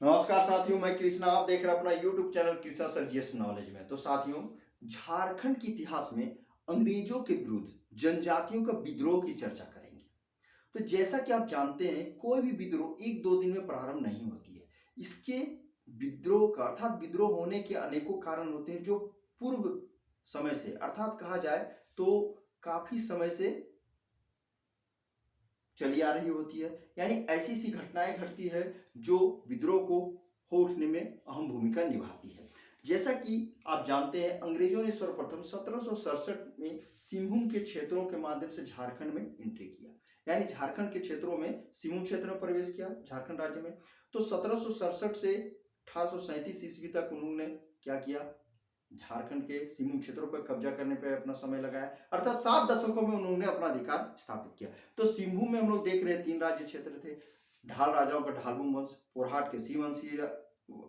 नमस्कार साथियों, मैं कृष्णा। आप देख रहे हैं अपना YouTube channel Krishna sir GS knowledge में। तो साथियों, झारखंड के इतिहास में अंग्रेजों के विरुद्ध जनजातियों का विद्रोह की चर्चा करेंगे। तो जैसा कि आप जानते हैं, कोई भी विद्रोह एक दो दिन में प्रारंभ नहीं होती है। इसके विद्रोह का अर्थात विद्रोह होने के अनेकों कारण होते हैं, जो पूर्व समय से अर्थात कहा जाए तो काफी समय से चली आ रही होती है। यानी ऐसी सी घटनाएं घटती है जो विद्रोह को हो उठने में अहम भूमिका निभाती है। जैसा कि आप जानते हैं, अंग्रेजों ने सर्वप्रथम 1767 में सिंहभूम के क्षेत्रों के माध्यम से झारखंड में एंट्री किया। यानी झारखंड के क्षेत्रों में सिंहभूम क्षेत्र में प्रवेश किया झारखंड राज्य में। तो 1767 से 1837 ईस्वी तक उन्होंने क्या किया, झारखंड के सीमांत क्षेत्रों पर कब्जा करने पर अपना समय लगाया। अर्थात 7 दशकों में उन्होंने अपना अधिकार स्थापित किया। तो सिंहभूम में हम लोग देख रहे हैं 3 राज्य क्षेत्र थे। ढाल राजाओं का ढालभूम वंश, पोरहाट के शिववंशी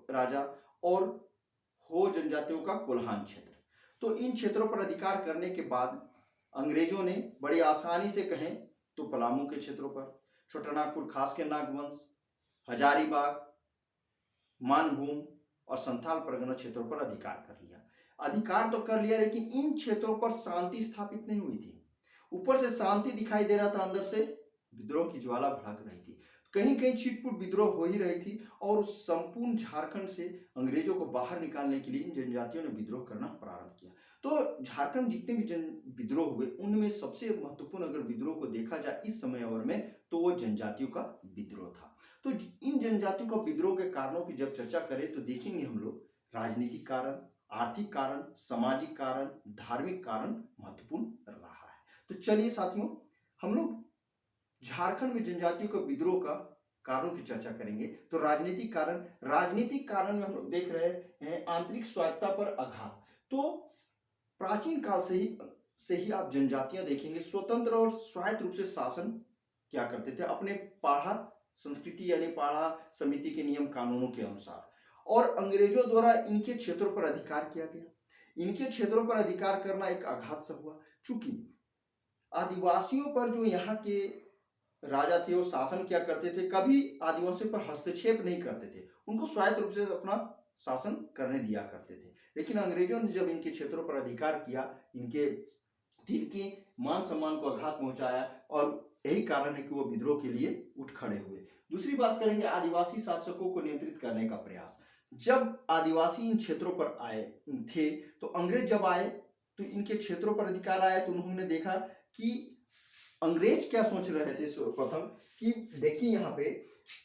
राजा और हो जनजातियों का कोल्हान क्षेत्र। तो इन क्षेत्रों पर अधिकार करने के बाद अंग्रेजों ने बड़ी आसानी से कहें तो पलामू के क्षेत्रों पर, छोटानागपुर खास के नागवंश, हजारीबाग, मानभूम और संथाल परगना क्षेत्रों पर अधिकार कर लिया। अधिकार तो कर लिया, लेकिन इन क्षेत्रों पर शांति स्थापित नहीं हुई थी। ऊपर से शांति दिखाई दे रहा था, अंदर से विद्रोह की ज्वाला भड़क रही थी। कहीं कहीं छिटपुट विद्रोह हो ही रही थी और संपूर्ण झारखंड से अंग्रेजों को बाहर निकालने के लिए इन जनजातियों ने विद्रोह करना प्रारंभ किया। तो झारखंड जितने भी जन विद्रोह हुए, उनमें सबसे महत्वपूर्ण अगर विद्रोह को देखा जाए इस समय अवर में, तो वो जनजातियों का विद्रोह था। तो इन जनजातियों का विद्रोह के कारणों की जब चर्चा करें तो देखेंगे हम लोग राजनीतिक कारण, आर्थिक कारण, सामाजिक कारण, धार्मिक कारण महत्वपूर्ण रहा है। तो चलिए साथियों, हम लोग झारखंड में जनजातियों का विद्रोह का कारणों की चर्चा करेंगे। तो राजनीतिक कारण में हम लोग देख रहे हैं आंतरिक स्वायत्ता पर आघात। तो प्राचीन काल से ही आप जनजातियां देखेंगे स्वतंत्र और स्वायत्त रूप से शासन क्या करते थे, अपने पाढ़ा संस्कृति यानी पाढ़ा समिति के नियम कानूनों के अनुसार। और अंग्रेजों द्वारा इनके क्षेत्रों पर अधिकार किया गया। इनके क्षेत्रों पर अधिकार करना एक आघात सा हुआ, चूंकि आदिवासियों पर जो यहाँ के राजा थे वो शासन क्या करते थे, कभी आदिवासियों पर हस्तक्षेप नहीं करते थे, उनको स्वायत्त रूप से अपना शासन करने दिया करते थे। लेकिन अंग्रेजों ने जब इनके क्षेत्रों पर अधिकार किया, इनके मान सम्मान को आघात पहुंचाया और यही कारण है कि वो विद्रोह के लिए उठ खड़े हुए। दूसरी बात करेंगे आदिवासी शासकों को नियंत्रित करने का प्रयास। जब आदिवासी इन क्षेत्रों पर आए थे, तो अंग्रेज जब आए तो इनके क्षेत्रों पर अधिकार आया, तो उन्होंने देखा कि अंग्रेज क्या सोच रहे थे सर्वप्रथम, कि देखिए यहाँ पे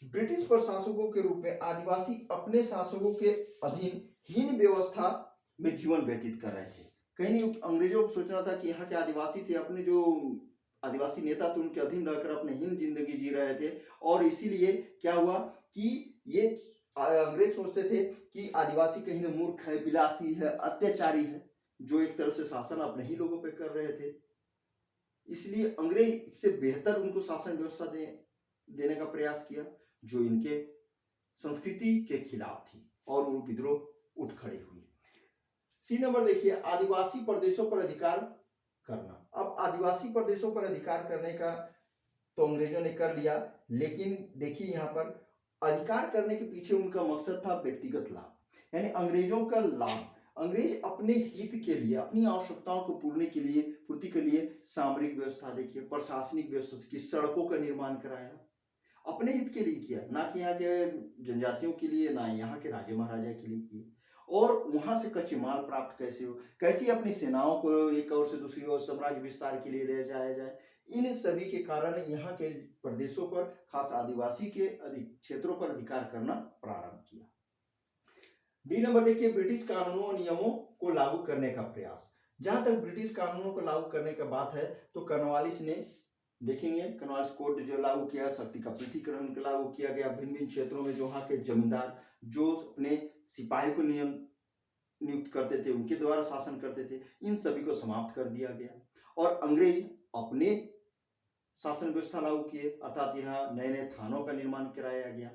ब्रिटिश प्रशासकों के रूप में आदिवासी अपने शासकों के अधीन हीन व्यवस्था में जीवन व्यतीत कर रहे थे। कहीं नहीं अंग्रेजों को सोचना था कि यहाँ के आदिवासी थे, अपने जो आदिवासी नेता थे उनके अधीन रहकर अपने हीन जिंदगी जी रहे थे। और इसीलिए क्या हुआ कि ये अंग्रेज सोचते थे कि आदिवासी कहीं ना मूर्ख है, विलासी है, अत्याचारी है, जो एक तरह से शासन अपने ही लोगों पर कर रहे थे। इसलिए अंग्रेज इससे बेहतर उनको शासन व्यवस्था देने का प्रयास किया, जो इनके संस्कृति के खिलाफ थी, और वो विद्रोह उठ खड़े हुए। सी नंबर देखिए, आदिवासी प्रदेशों पर अधिकार करना। अब आदिवासी प्रदेशों पर अधिकार करने का तो अंग्रेजों ने कर लिया, लेकिन देखिए यहाँ पर अधिकार करने के पीछे उनका मकसद था व्यक्तिगत लाभ, यानी अंग्रेजों का लाभ। अंग्रेज अपने हित के लिए, अपनी आवश्यकताओं को पूर्ति के लिए सामरिक व्यवस्था देखिए, प्रशासनिक व्यवस्था की, सड़कों का निर्माण कराया, अपने हित के लिए किया, ना कि यहाँ के जनजातियों के लिए, ना यहाँ के राजे महाराजा के लिए किए। और वहां से कच्चे माल प्राप्त कैसे हो, कैसे अपनी सेनाओं को एक ओर से दूसरी ओर साम्राज्य विस्तार के लिए ले जाया जाए, इन सभी के कारण यहाँ के प्रदेशों पर, खास आदिवासी के क्षेत्रों पर अधिकार करना प्रारंभ किया। डी नंबर देखिए, ब्रिटिश कानूनों और नियमों को लागू करने का प्रयास। जहां तक ब्रिटिश कानूनों को लागू करने का बात है, तो कॉर्नवालिस ने देखेंगे कॉर्नवालिस कोड जो लागू किया, शक्ति का पृथकीकरण लागू किया गया। भिन्न भिन्न क्षेत्रों में जो वहां के जमींदार जो अपने सिपाही को नियुक्त करते थे, उनके द्वारा शासन करते थे, इन सभी को समाप्त कर दिया गया। और अंग्रेज अपने शासन व्यवस्था लागू किए, अर्थात यहाँ नए नए थानों का निर्माण कराया गया,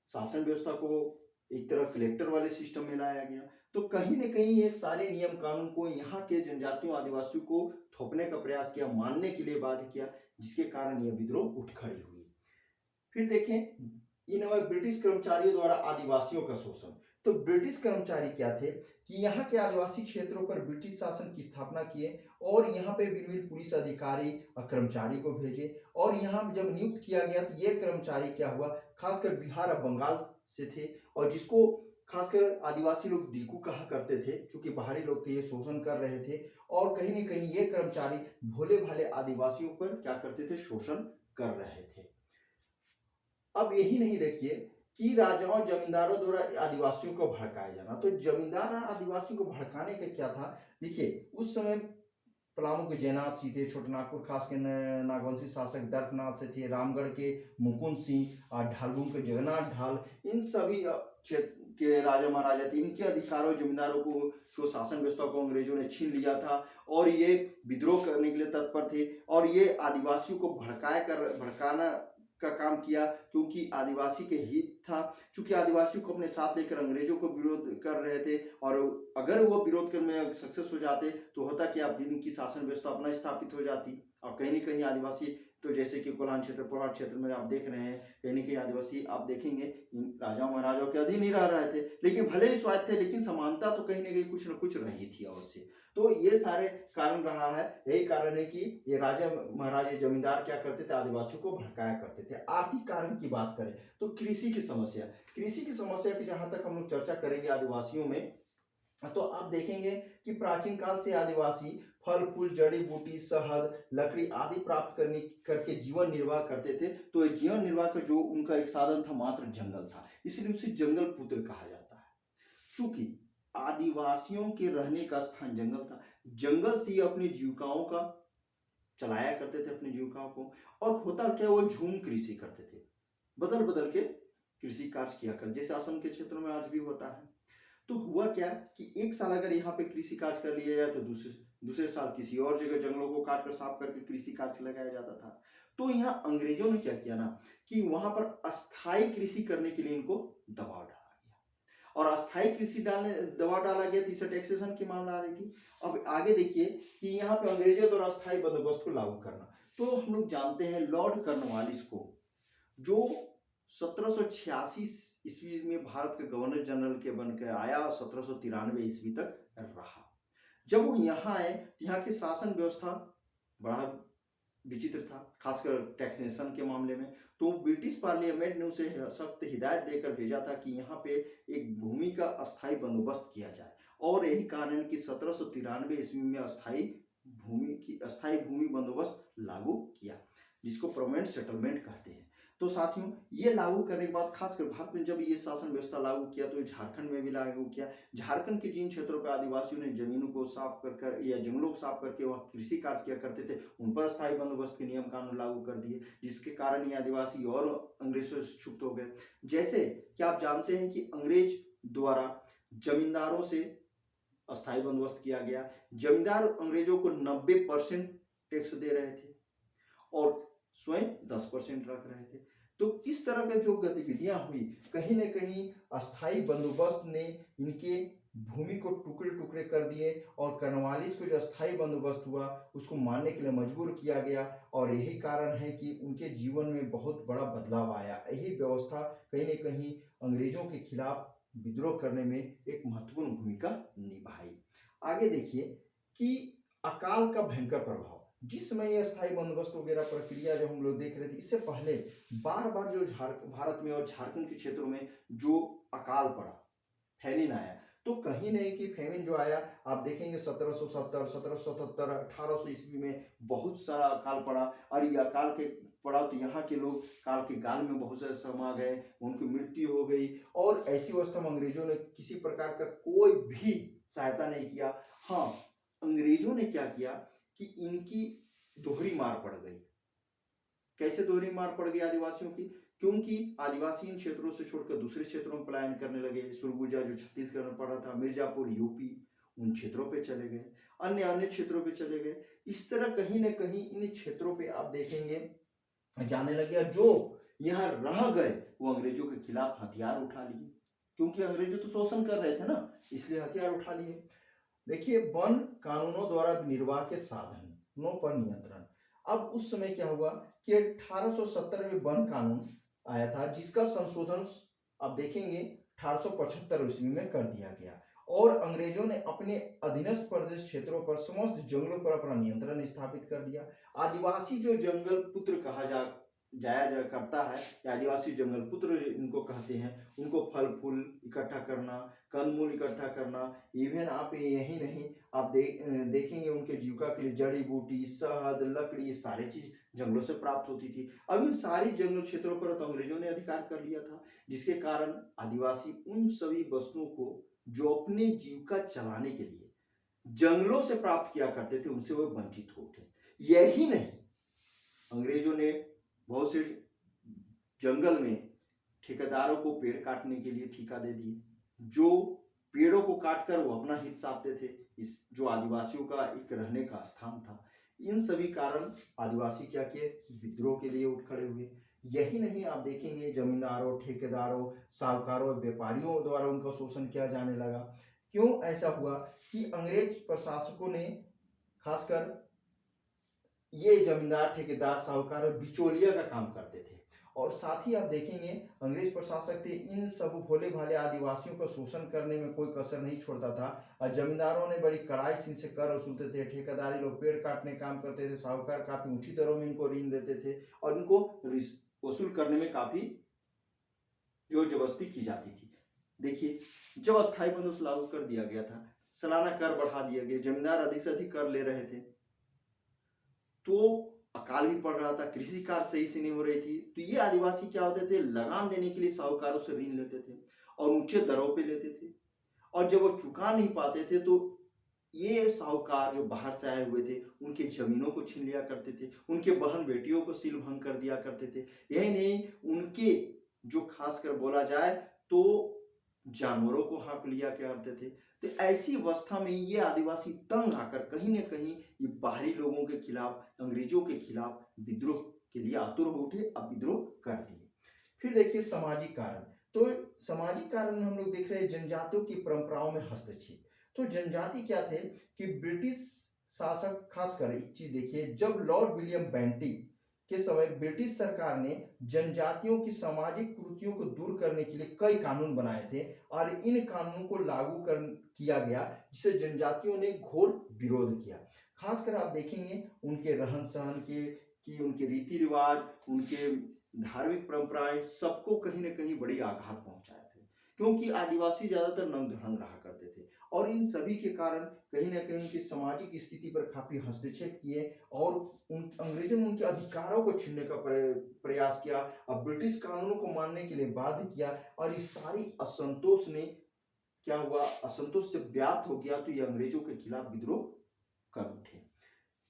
शासन व्यवस्था को एक तरह कलेक्टर वाले सिस्टम में लाया गया। तो कहीं ना कहीं ये सारे नियम कानून को यहाँ के जनजातियों आदिवासियों को थोपने का प्रयास किया, मानने के लिए बाध्य किया, जिसके कारण यह विद्रोह उठ खड़ी हुई। फिर देखें इन ब्रिटिश कर्मचारियों द्वारा आदिवासियों का शोषण। तो ब्रिटिश कर्मचारी क्या थे कि यहाँ के आदिवासी क्षेत्रों पर ब्रिटिश शासन की स्थापना किए और यहाँ पे भिन्न भिन्न पुलिस अधिकारी और कर्मचारी को भेजे, और यहाँ जब नियुक्त किया गया तो ये कर्मचारी क्या हुआ, खासकर बिहार और बंगाल से थे, और जिसको खासकर आदिवासी लोग दीकू कहा करते थे, क्योंकि बाहरी लोग थे, ये शोषण कर रहे थे, और कहीं न कहीं ये कर्मचारी भोले भाले आदिवासियों पर क्या करते थे, शोषण कर रहे थे। अब यही नहीं, देखिए कि राजाओं जमींदारों द्वारा आदिवासियों को भड़काया जाना। तो जमींदार और आदिवासियों को भड़काने का क्या था, देखिए उस समय पलामू के जयनाथ सिंह थे, छोटनागपुर खास के नागवंशी शासक दर्पनाथ से थे, रामगढ़ के मुकुंद सिंह और ढालबुम के जगन्नाथ ढाल, इन सभी क्षेत्र के राजा महाराजा थे। इनके अधिकारों जमींदारों को शासन व्यवस्था को अंग्रेजों ने छीन लिया था और ये विद्रोह करने के लिए तत्पर थे, और ये आदिवासियों को भड़काना का काम किया, क्योंकि आदिवासी के हित था, क्योंकि आदिवासियों को अपने साथ लेकर अंग्रेजों को विरोध कर रहे थे, और अगर वो विरोध करने में सक्सेस हो जाते तो होता कि आप इनकी शासन व्यवस्था अपना स्थापित हो जाती। और कहीं न कहीं आदिवासी, तो जैसे कि कोल्हान क्षेत्र पुराण क्षेत्र में आप देख रहे हैं, कहीं न कहीं आदिवासी आप देखेंगे इन राजाओं महाराजाओं के अधीन ही रह रहे थे, लेकिन भले ही स्वायत्त थे, लेकिन समानता तो कहीं न कहीं कुछ न कुछ रही थी अवश्य। तो ये सारे कारण रहा है, यही कारण है कि ये राजा महाराजा जमींदार क्या करते थे, आदिवासियों को भड़काया करते थे। आर्थिक कारण की बात करें तो कृषि की समस्या की जहां तक हम लोग चर्चा करेंगे आदिवासियों में, तो आप देखेंगे कि प्राचीन काल से आदिवासी फल फूल जड़ी बूटी शहद लकड़ी आदि प्राप्त करके जीवन निर्वाह करते थे। तो जीवन निर्वाह का जो उनका एक साधन था मात्र जंगल था, इसलिए उसे जंगल पुत्र कहा जाता है। चूंकि आदिवासियों के रहने का स्थान जंगल था, जंगल से अपनी जीविकाओं का चलाया करते थे, अपनी जीविकाओं को। और होता क्या, वो झूम कृषि करते थे, बदल बदल के कृषि कार्य किया कर, जैसे असम के क्षेत्रों में आज भी होता है। तो हुआ क्या कि एक साल अगर यहाँ पे कृषि कार्य कर लिया जाए तो दूसरे साल किसी और जगह जंगलों को काट कर साफ करके कृषि कार्य लगाया जाता था। तो यहाँ अंग्रेजों ने क्या किया ना कि वहां पर अस्थायी कृषि करने के लिए इनको दबाव डाला गया, और अस्थायी कृषि दबाव डाला गया तो इससे टैक्सेशन की मांग आ रही थी। अब आगे देखिए कि यहाँ पे अंग्रेजों द्वारा अस्थायी बंदोबस्त को लागू करना। तो हम लोग जानते हैं लॉर्ड कॉर्नवालिस को, जो 1786 ईस्वी में भारत के गवर्नर जनरल के बनकर आया और 1793 ईस्वी तक रहा। जब वो यहाँ आए, यहाँ की शासन व्यवस्था बड़ा विचित्र था, खासकर टैक्सेशन के मामले में। तो ब्रिटिश पार्लियामेंट ने उसे सख्त हिदायत देकर भेजा था कि यहाँ पे एक भूमि का अस्थायी बंदोबस्त किया जाए, और यही कारण कि 1793 ईस्वी में अस्थायी भूमि बंदोबस्त लागू किया, जिसको परमानेंट सेटलमेंट कहते हैं। तो साथियों, ये लागू करने के बाद खासकर भारत में जब ये शासन व्यवस्था लागू किया तो झारखंड में भी लागू किया। झारखंड के जिन क्षेत्रों पर आदिवासियों ने जमीनों को साफ कर या जंगलों को साफ करके वहाँ कृषि कार्य किया करते थे, उन पर स्थायी बंदोबस्त के नियम कानून लागू कर दिए, जिसके कारण ये आदिवासी और अंग्रेजों से क्षुब्ध हो गए। जैसे कि आप जानते हैं कि अंग्रेज द्वारा जमींदारों से अस्थायी बंदोबस्त किया गया। जमींदार अंग्रेजों को 90% टैक्स दे रहे थे और स्वयं 10% रख रहे थे। तो इस तरह के जो गतिविधियां हुई, कहीं न कहीं अस्थायी बंदोबस्त ने इनके भूमि को टुकड़े टुकड़े कर दिए, और कॉर्नवालिस को जो अस्थायी बंदोबस्त हुआ उसको मानने के लिए मजबूर किया गया, और यही कारण है कि उनके जीवन में बहुत बड़ा बदलाव आया। यही व्यवस्था कहीं न कहीं अंग्रेजों के खिलाफ विद्रोह करने में एक महत्वपूर्ण भूमिका निभाई। आगे देखिए कि अकाल का भयंकर प्रभाव, जिस समय ये अस्थायी बंदोबस्त वगैरह प्रक्रिया जब हम लोग देख रहे थे, इससे पहले बार बार जो भारत में और झारखंड के क्षेत्रों में जो अकाल पड़ा, फैमिन आया, तो कहीं नहीं कि फैमिन जो आया आप देखेंगे 1770, 1777, 1800 ईस्वी में बहुत सारा अकाल पड़ा, और ये अकाल के पड़ा तो यहाँ के लोग काल के गाल में बहुत सारे समा गए, उनकी मृत्यु हो गई, और ऐसी अवस्था में अंग्रेजों ने किसी प्रकार का कोई भी सहायता नहीं किया। हाँ, अंग्रेजों ने क्या किया कि इनकी दोहरी मार पड़ गई। कैसे दोहरी मार पड़ गई आदिवासियों की? क्योंकि आदिवासी इन क्षेत्रों से छोड़कर दूसरे क्षेत्रों में पलायन करने लगे। सुरगुजा जो छत्तीसगढ़ में पड़ा था, मिर्जापुर यूपी, उन क्षेत्रों पे चले गए, अन्य क्षेत्रों पे चले गए। इस तरह कहीं न कहीं इन क्षेत्रों पे आप देखेंगे जाने लगे, और जो यहाँ रह गए वो अंग्रेजों के खिलाफ हथियार उठा लिए, क्योंकि अंग्रेजों तो शोषण कर रहे थे ना, इसलिए हथियार उठा लिए। देखिए, वन कानूनों द्वारा निर्वाह के साधनों पर नियंत्रण। अब उस समय क्या हुआ कि 1870 में वन कानून आया था, जिसका संशोधन आप देखेंगे 1875 ईस्वी में कर दिया गया। और अंग्रेजों ने अपने अधीनस्थ प्रदेश क्षेत्रों पर समस्त जंगलों पर अपना नियंत्रण स्थापित कर दिया। आदिवासी जो जंगल पुत्र कहा जाया जा करता है, आदिवासी जंगल पुत्र इनको कहते हैं, उनको फल फूल इकट्ठा करना, कंदमूल इकट्ठा करना, इवन आप यही नहीं, आप देखेंगे उनके जीविका के लिए जड़ी बूटी, शहद, लकड़ी, ये सारी चीज जंगलों से प्राप्त होती थी। अब इन सारी जंगल क्षेत्रों पर तो अंग्रेजों ने अधिकार कर लिया था, जिसके कारण आदिवासी उन सभी वस्तुओं को जो अपने जीविका चलाने के लिए जंगलों से प्राप्त किया करते थे, उनसे वो वंचित हो उठे। यही नहीं, अंग्रेजों ने बहुत से जंगल में ठेकेदारों को पेड़ काटने के लिए ठेका दे दिए, जो पेड़ों को काटकर वो अपना हित साधते थे, इस जो आदिवासियों का एक रहने का स्थान था। इन सभी कारण आदिवासी क्या किए, विद्रोह के लिए उठ खड़े हुए। यही नहीं, आप देखेंगे जमींदारों, ठेकेदारों, साहूकारों, व्यापारियों द्वारा उनका शोषण किया जाने लगा। क्यों ऐसा हुआ कि अंग्रेज प्रशासकों ने, खासकर ये जमींदार, ठेकेदार, साहूकार और बिचौलिया का काम करते थे। और साथ ही आप देखेंगे अंग्रेज प्रशासक थे, इन सब भोले भाले आदिवासियों का शोषण करने में कोई कसर नहीं छोड़ता था। और जमींदारों ने बड़ी कड़ाई से इनसे कर वसूलते थे, ठेकेदारी लोग पेड़ काटने काम करते थे, साहूकार काफी ऊंची दरों में इनको ऋण देते थे और इनको वसूल करने में काफी जोर जबरदस्ती की जाती थी। देखिए, जब अस्थायी बंदोबस्त लागू कर दिया गया था, सालाना कर बढ़ा दिया गया, जमींदार अधिक से अधिक कर ले रहे थे, तो अकाल भी पड़ रहा था, कृषि कार्य सही से नहीं हो रही थी, तो ये आदिवासी क्या होते थे, लगान देने के लिए साहूकारों से ऋण लेते थे और ऊंचे दरों पे लेते थे। और जब वो चुका नहीं पाते थे तो ये साहूकार जो बाहर से आए हुए थे, उनके जमीनों को छीन लिया करते थे, उनके बहन बेटियों को सील भंग कर दिया करते थे। यही नहीं, उनके जो खासकर बोला जाए तो जानवरों को हाँक लिया करते थे। तो ऐसी अवस्था में ये आदिवासी तंग आकर कहीं न कहीं ये बाहरी लोगों के खिलाफ, अंग्रेजों के खिलाफ विद्रोह के लिए आतुर हो उठे, अब विद्रोह कर दिए। फिर देखिए सामाजिक कारण, तो सामाजिक कारण में हम लोग देख रहे हैं जनजातियों की परंपराओं में हस्तक्षेप। तो जनजाति क्या थे कि ब्रिटिश शासक, खासकर एक चीज देखिए, जब लॉर्ड विलियम बेंटिक के समय ब्रिटिश सरकार ने जनजातियों की सामाजिक कुरीतियों को दूर करने के लिए कई कानून बनाए थे और इन कानूनों को लागू किया गया, जिसे जनजातियों ने घोर विरोध किया। खासकर आप देखेंगे उनके रहन सहन की उनके रीति रिवाज, उनके धार्मिक परंपराएं, सबको कहीं ना कहीं बड़ी आघात पहुंचाए थे, क्योंकि आदिवासी ज्यादातर नंग धड़ंग रहा करते थे और इन सभी के कारण कहीं ना कहीं उनकी सामाजिक स्थिति पर काफी हस्तक्षेप किए और उन अंग्रेजों ने उनके अधिकारों को छीनने का प्रयास किया और ब्रिटिश कानूनों को मानने के लिए बाध्य किया। और इस सारी असंतोष ने क्या हुआ, असंतोष जब व्याप्त हो गया तो ये अंग्रेजों के खिलाफ विद्रोह कर उठे।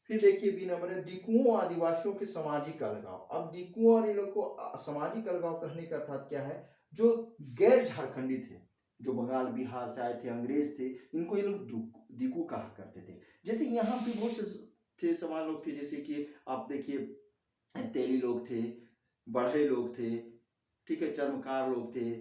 फिर देखिए बी नंबर है दिकुओं आदिवासियों के सामाजिक अलगाव। अब दिकुओं और ये लोग को सामाजिक अलगाव कहने का अर्थात क्या है, जो गैर झारखंडी थे, जो बंगाल बिहार से आए थे, अंग्रेज थे, इनको ये लोग दिकू कहा करते थे। जैसे यहाँ भी बहुत से थे समान लोग थे, जैसे कि आप देखिए तेली लोग थे, बढ़ई लोग थे, ठीक है, चर्मकार लोग थे,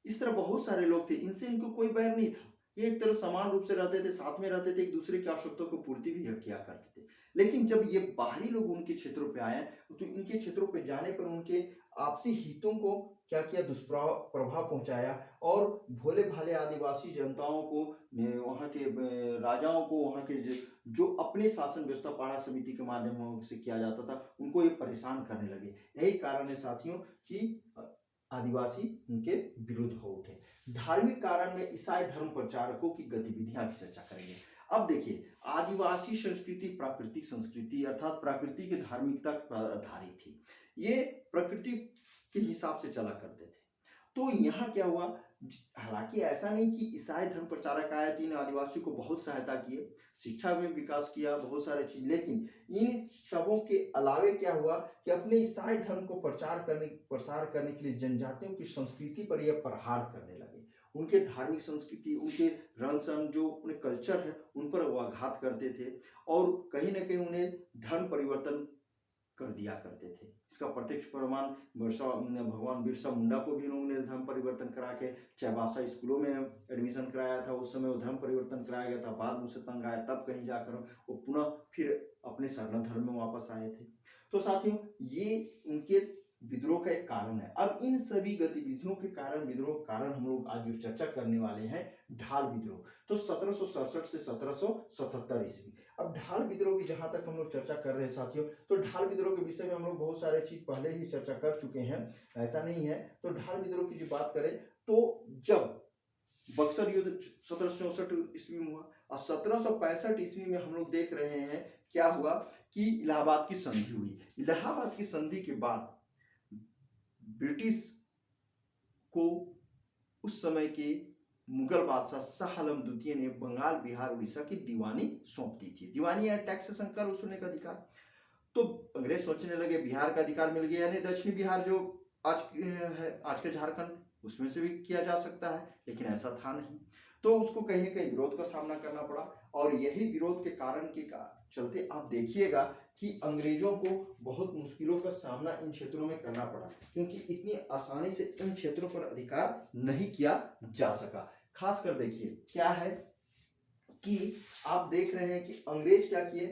इस तरह बहुत सारे लोग थे, इनसे इनको कोई बैर नहीं था। ये एक तरह समान रूप से रहते थे, साथ में रहते थे, एक दूसरे की आवश्यकताओं को पूर्ति भी किया करते थे। लेकिन जब ये बाहरी लोग उनके क्षेत्रों पे आए तो इनके क्षेत्रों पे जाने पर उनके आपसी हितों को क्या किया, दुष्प्रभाव पहुंचाया और भोले भाले आदिवासी जनताओं को, वहाँ के राजाओं को, वहाँ के जो अपने शासन व्यवस्था पाड़ा समिति के माध्यम से किया जाता था, उनको ये परेशान करने लगे। यही कारण है साथियों कि आदिवासी उनके विरुद्ध हो उठे। धार्मिक कारण में ईसाई धर्म प्रचारकों की गतिविधियां की चर्चा करेंगे। अब देखिए, आदिवासी संस्कृति प्राकृतिक संस्कृति अर्थात प्रकृति की धार्मिकता पर आधारित थी। ये प्रकृति के हिसाब से चला करते थे। तो यहाँ क्या हुआ, हालांकि ऐसा नहीं कि ईसाई धर्म प्रचारक आए तो इन आदिवासियों को बहुत सहायता किए, शिक्षा में विकास किया, बहुत सारे चीज, लेकिन इन सबों के अलावे क्या हुआ कि अपने ईसाई धर्म को प्रसार करने के लिए जनजातियों की संस्कृति पर यह प्रहार करने लगे। उनके धार्मिक संस्कृति, उनके रहन सहन, जो उन्हें कल्चर है, उन पर वो आघात करते थे और कहीं ना कहीं उन्हें धर्म परिवर्तन कर दिया करते थे। इसका प्रत्यक्ष प्रमाण भगवान बिरसा मुंडा को भी उन्होंने धर्म परिवर्तन करा के चाईबासा स्कूलों में एडमिशन कराया था। उस समय वो धर्म परिवर्तन कराया गया था, बाद में उसे तंग आया, तब कहीं जाकर वो पुनः फिर अपने सनातन धर्म में वापस आए थे। तो साथियों, ये उनके विद्रोह का एक कारण है। अब इन सभी गतिविधियों के कारण, विद्रोह के कारण हम लोग आज जो चर्चा करने वाले हैं ढाल विद्रोह। तो 1767 से 1777 ईस्वी। अब ढाल विद्रोह की जहां तक हम लोग चर्चा कर रहे हैं साथियों, तो ढाल विद्रोह के विषय में हम लोग बहुत सारे चीज पहले ही चर्चा कर चुके हैं, ऐसा नहीं है। तो ढाल विद्रोह की जो बात करें तो जब बक्सर युद्ध 1764 ईस्वी में हुआ और 1765 ईस्वी में हम लोग देख रहे हैं क्या हुआ कि इलाहाबाद की संधि हुई। इलाहाबाद की संधि के बाद ब्रिटिश को उस समय के मुगल बादशाह शाह आलम द्वितीय ने बंगाल, बिहार, उड़ीसा की दीवानी सौंप दी थी। दीवानी या टैक्सेशन कर वसूलने का अधिकार। तो अंग्रेज सोचने लगे बिहार का अधिकार मिल गया, यानी दक्षिणी बिहार जो आज है, आज के झारखंड, उसमें से भी किया जा सकता है, लेकिन ऐसा था नहीं। तो उसको कहीं ना कहीं विरोध का सामना करना पड़ा और यही विरोध के कारण के चलते आप देखिएगा कि अंग्रेजों को बहुत मुश्किलों का सामना इन क्षेत्रों में करना पड़ा, क्योंकि इतनी आसानी से इन क्षेत्रों पर अधिकार नहीं किया जा सका। खासकर देखिए क्या है कि आप देख रहे हैं कि अंग्रेज क्या किए,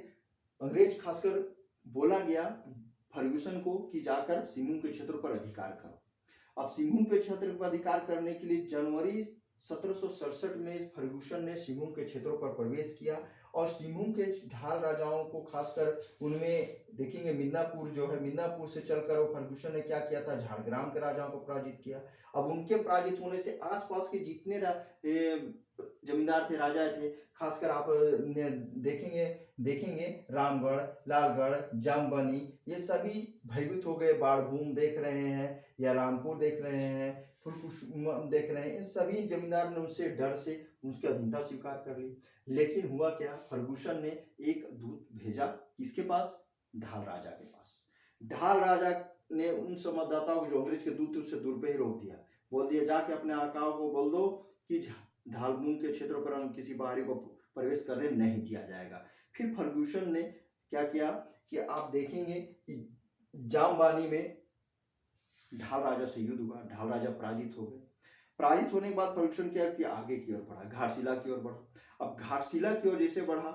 अंग्रेज खासकर बोला गया फर्ग्यूसन को कि जाकर सिंहभूम के क्षेत्रों पर अधिकार करो। अब सिंहभूम के क्षेत्र पर अधिकार करने के लिए जनवरी 1767 में फर्ग्यूसन ने सिंहभूम के क्षेत्रों पर प्रवेश किया और सिंहभूम के ढाल राजाओं को, खासकर उनमें देखेंगे मिदनापुर जो है, मिदनापुर से चलकर वो फर्ग्यूसन ने क्या किया था, झाड़ग्राम के राजाओं को पराजित किया। अब उनके पराजित होने से आसपास के जितने जमींदार थे, राजा थे, खासकर आप देखेंगे रामगढ़, लालगढ़, जामबनी, ये सभी भयभीत हो गए। बाड़भूम देख रहे हैं या रामपुर देख रहे हैं, फुलकुसुम देख रहे हैं, इन सभी जमींदार ने उनसे डर से उसकी अधीनता स्वीकार कर ली। लेकिन हुआ क्या, फर्गूसन ने एक दूत भेजा किसके पास, ढाल राजा के पास। ढाल राजा ने उन संवाददाताओं को जो अंग्रेज के दूत थे उससे दूर पे ही रोक दिया, बोल दिया जाके अपने आकाओं को बोल दो कि ढालभूम के क्षेत्रों पर हम किसी बाहरी को प्रवेश करने नहीं दिया जाएगा। फिर फर्गूसन ने क्या किया कि आप देखेंगे कि जामबानी में ढाल राजा से युद्ध हुआ, ढाल राजा पराजित हो गए। पराजित होने के बाद फर्गूसन क्या कि आगे की ओर बढ़ा, घाटशिला की ओर बढ़ा। अब घाटशिला की ओर जैसे बढ़ा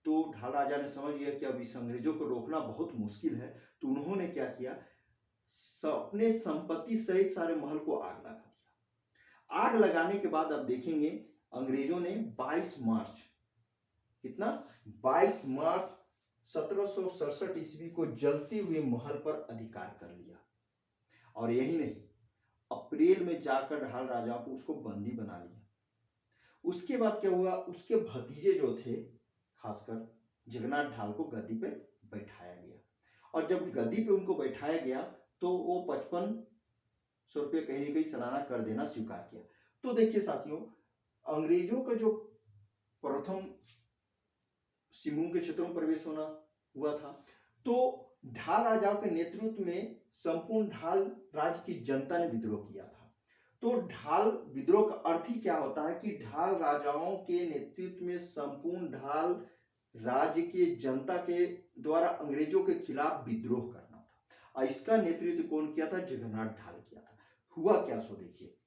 तो ढाल राजा ने समझ लिया कि अब इस अंग्रेजों को रोकना बहुत मुश्किल है, तो उन्होंने क्या किया, अपने संपत्ति सहित सारे महल को आग लगा दिया। आग लगाने के बाद अब देखेंगे अंग्रेजों ने 22 मार्च, कितना, 22 मार्च 1767 ईस्वी को जलते हुए महल पर अधिकार कर लिया। और यही नहीं, अप्रैल में जाकर ढाल राजा को उसको बंदी बना लिया। उसके बाद क्या हुआ, उसके भतीजे जो थे, खासकर जगन्नाथ ढाल को गद्दी पे बैठाया गया और जब गद्दी पे उनको बैठाया गया तो वो 5500 रुपये कहीं ना कहीं सालाना कर देना स्वीकार किया। तो देखिए साथियों, अंग्रेजों का जो प्रथम सिंहभूम के क्षेत्रों में प्रवेश होना हुआ था, तो ढाल राजाओं के नेतृत्व में संपूर्ण ढाल राज्य की जनता ने विद्रोह किया था। तो ढाल विद्रोह का अर्थ ही क्या होता है कि ढाल राजाओं के नेतृत्व में संपूर्ण ढाल राज्य के जनता के द्वारा अंग्रेजों के खिलाफ विद्रोह करना था। और इसका नेतृत्व कौन किया था, जगन्नाथ ढाल किया था। हुआ क्या, सो देखिए,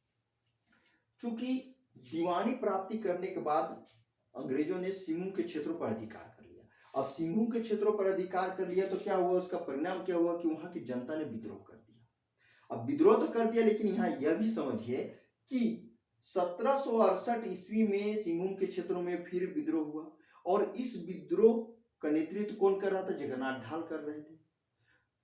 चूंकि दीवानी प्राप्ति करने के बाद अंग्रेजों ने सिंहभूम के क्षेत्रों पर अधिकार कर लिया। अब सिंहभूम के क्षेत्रों पर अधिकार कर लिया तो क्या हुआ, उसका परिणाम क्या हुआ कि वहां की जनता ने विद्रोह कर दिया। अब विद्रोह तो कर दिया, लेकिन यहाँ यह भी समझिए कि 1768 ईस्वी में सिंहभूम के क्षेत्रों में फिर विद्रोह हुआ और इस विद्रोह का नेतृत्व कौन कर रहा था, जगन्नाथ ढाल कर रहे थे।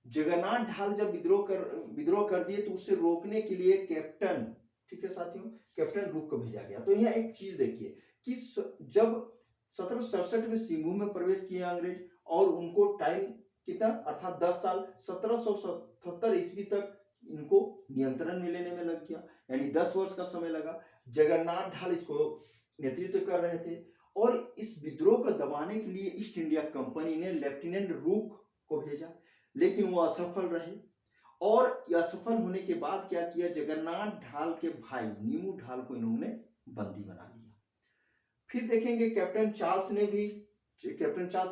जगन्नाथ ढाल जब विद्रोह कर दिए तो उसे रोकने के लिए कैप्टन, ठीक है साथियों, कैप्टन रूक को भेजा गया। तो यहाँ एक चीज देखिए कि जब 1767 में सिंहभूम में प्रवेश किया अंग्रेज और उनको टाइम कितना, अर्थात 10 साल 1777 ईस्वी तक इनको नियंत्रण में लेने में लग गया, यानी 10 वर्ष का समय लगा। जगन्नाथ ढाल इसको नेतृत्व कर रहे थे और इस विद्रोह को दबाने के लिए ईस्ट इंडिया कंपनी ने लेफ्टिनेंट रूक को भेजा, लेकिन वो असफल रहे। और असफल होने के बाद क्या किया, जगन्नाथ ढाल के भाई नीमू ढाल को इन्होंने बंदी बना लिया। फिर देखेंगे कैप्टन चार्ल्स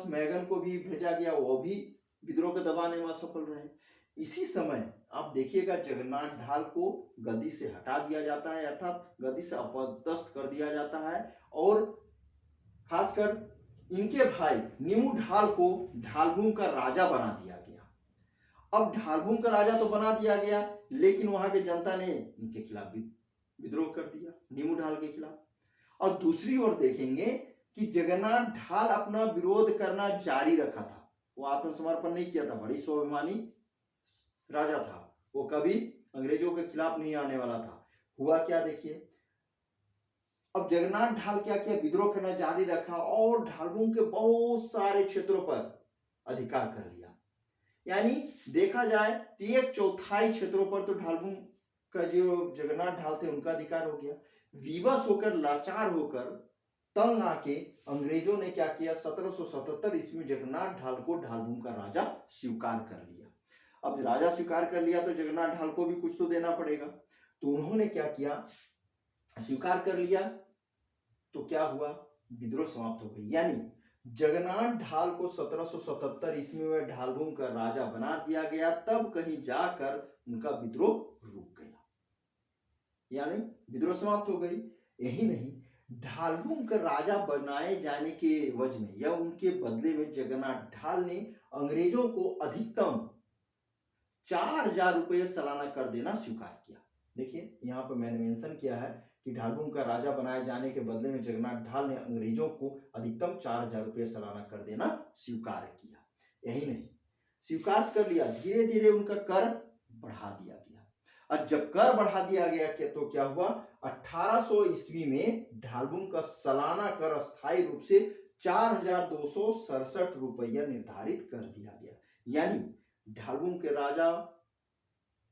मैगन को भी भेजा गया, वो भी विद्रोह को दबाने में असफल रहे। इसी समय आप देखिएगा जगन्नाथ ढाल को गद्दी से हटा दिया जाता है, अर्थात गद्दी से अपदस्थ कर दिया जाता है और खासकर इनके भाई नीमू ढाल को ढालभूम का राजा बना दिया गया। अब ढालभूम का राजा तो बना दिया गया, लेकिन वहां की जनता ने इनके खिलाफ भी विद्रोह कर दिया, नीमू ढाल के खिलाफ। और दूसरी ओर देखेंगे कि जगन्नाथ ढाल अपना विरोध करना जारी रखा था, वो आत्मसमर्पण नहीं किया था, बड़ी स्वाभिमानी राजा था, वो कभी अंग्रेजों के खिलाफ नहीं आने वाला था। हुआ क्या देखिए, अब जगन्नाथ ढाल क्या किया, विद्रोह करना जारी रखा और ढालभूम के बहुत सारे क्षेत्रों पर अधिकार कर लिया। यानी देखा जाए तो 1/4 क्षेत्रों पर तो ढालभूम का जो जगन्नाथ ढाल थे उनका अधिकार हो गया। विवश होकर, लाचार होकर, तंग आके अंग्रेजों ने क्या किया, 1777 ईस्वी में जगन्नाथ ढाल को ढालभूम का राजा स्वीकार कर लिया। अब राजा स्वीकार कर लिया तो जगन्नाथ ढाल को भी कुछ तो देना पड़ेगा, तो उन्होंने क्या किया, स्वीकार कर लिया। तो क्या हुआ, विद्रोह समाप्त हो गई। यानी जगन्नाथ ढाल को 1777 ईस्वी में ढालभूम का राजा बना दिया गया, तब कहीं जाकर उनका विद्रोह रुक गया, यानी विद्रोह समाप्त हो गई। यही नहीं, ढालभूम का राजा बनाए जाने के एवज में या उनके बदले में जगन्नाथ ढाल ने अंग्रेजों को अधिकतम 4000 रुपये सालाना कर देना स्वीकार किया। देखिए यहाँ पर मैंने मेंशन किया है कि ढालभूम का राजा बनाए जाने के बदले में जगन्नाथ ढाल ने अंग्रेजों को अधिकतम 4000 रुपये सालाना कर देना स्वीकार किया। यही नहीं, स्वीकार कर लिया, धीरे धीरे उनका कर बढ़ा दिया गया। और जब कर बढ़ा दिया गया तो क्या हुआ, 1800 ईस्वी में ढालभूम का सालाना कर अस्थायी रूप से 4267 रुपया निर्धारित कर दिया गया। यानी ढालभूम के राजा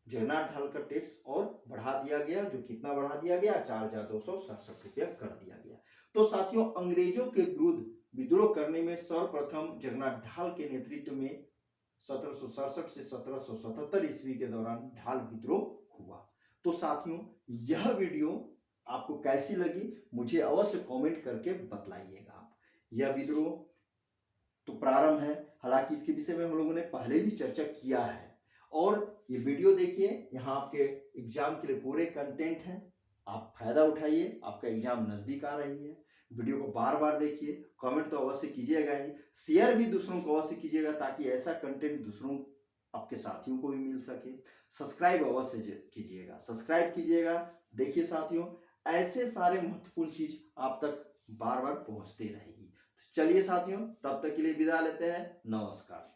जगन्नाथ ढाल का टैक्स और बढ़ा दिया गया, जो कितना बढ़ा दिया गया, 4267 रुपया कर दिया गया। तो साथियों, अंग्रेजों के विरुद्ध विद्रोह करने में सर्वप्रथम जगन्नाथ ढाल के नेतृत्व में 1767 से 1777 ईस्वी के दौरान ढाल विद्रोह हुआ। तो साथियों, यह वीडियो आपको कैसी लगी मुझे अवश्य कमेंट करके बतलाइएगा आप। यह विद्रोह तो प्रारंभ है, हालांकि इसके विषय में हम लोगों ने पहले भी चर्चा किया है, और ये वीडियो देखिए, यहाँ आपके एग्जाम के लिए पूरे कंटेंट हैं, आप फायदा उठाइए, आपका एग्जाम नजदीक आ रही है। वीडियो को बार बार देखिए, कमेंट तो अवश्य कीजिएगा ही, शेयर भी दूसरों को अवश्य कीजिएगा ताकि ऐसा कंटेंट दूसरों आपके साथियों को भी मिल सके। सब्सक्राइब अवश्य कीजिएगा, सब्सक्राइब कीजिएगा। देखिए साथियों, ऐसे सारे महत्वपूर्ण चीज आप तक बार बार पहुंचते रहेगी। तो चलिए साथियों, तब तक के लिए विदा लेते हैं, नमस्कार।